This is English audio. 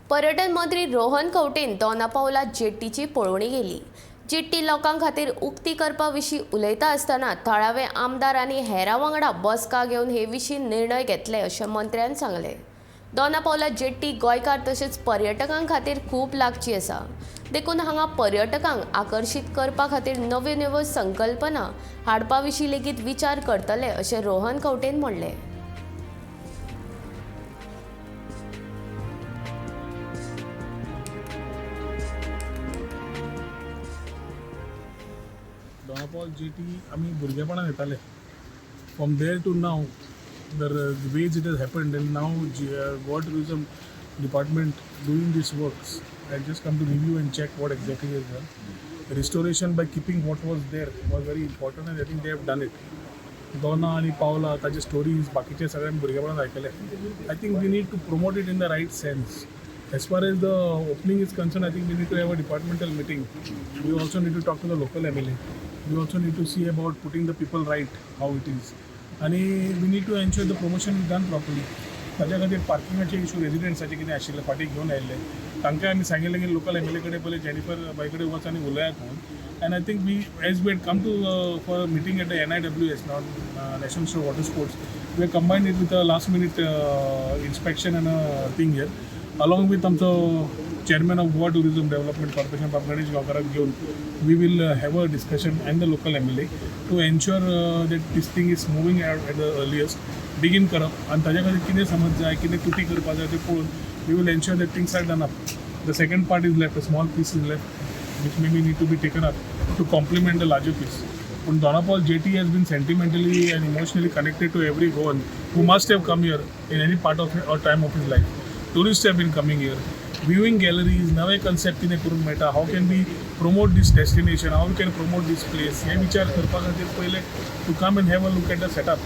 पर्यटन मंत्री रोहन खंवटेन दोना पावला जेट्टीची पळोवणी गेली। जेट्टी लोकां खातीर उक्ती करपा विशीं उलयता आसतना थळावे आमदार आनी हेरां वांगडा बसका घेवन हे विशीं निर्णय घेतले अशें मंत्र्यान सांगलें। दोना पावला जेट्टी गोंयकार तशेंच पर्यटकां खातीर खूब लागची आसा। देखून हांगा पर्यटकांक आकर्शीत करपा खातीर नव्यो नव्यो संकल्पना हाडपा विशीं लेगीत विचार करतले अशें रोहन खंवटेन म्हणलें। Donapal Jetty आम्ही भुरगेपणान येताले. From there to now, the ways it has happened, and now World Tourism Department doing these works. I just come to review and check what exactly is done. Restoration by keeping what was there was very important, and I think they have done it. Dona आणि Paula, ताचे stories बाकीचे सगळ्यांनी भुरगेपणान ऐकले. I think we need to promote it in the right sense. As far as the opening is concerned, I think we need to have a departmental meeting. We also need to talk to the local MLA. We also need to see about putting the people right, how it is. And we need to ensure the promotion is done properly. ताच्या खातीर पार्किंगाचे issue रेजिडेंट्साचे कितें आशिल्ले फाटी घेवन आयिल्ले तांकां आमी सांगिल्लें की लोकल MLA कडेन पयलीं जेनिफर बाई कडेन वच आनी उलयात म्हणून. And I think we, as we had come to for a meeting at the NIWS, National Institute of Water Sports, we have combined it with a last minute inspection and a thing here. Along with आमचो chairman of Goa Tourism Development Corporation, Gणेश गांवकाराक घेवन, we will have a discussion and the local MLA to ensure that this thing is moving out at the earliest. Begin करप आनी ताज्या खातीर कितें समज जाय कितें कृती करपा जाय तें पळोवन we will ensure that things are done up. The second part is left, a small piece is left, which maybe need to be taken up to complement the larger piece. But Donapal Jetty has been sentimentally and emotionally connected to every Goan who must have come here in any part of or time of his life. Tourists have been coming here. Viewing galleries, नवे concept कितें करूंक मेळटा, how can we promote this destination, how we can promote this place, हे विचार करपा खातीर पयले to come and have a look at the setup.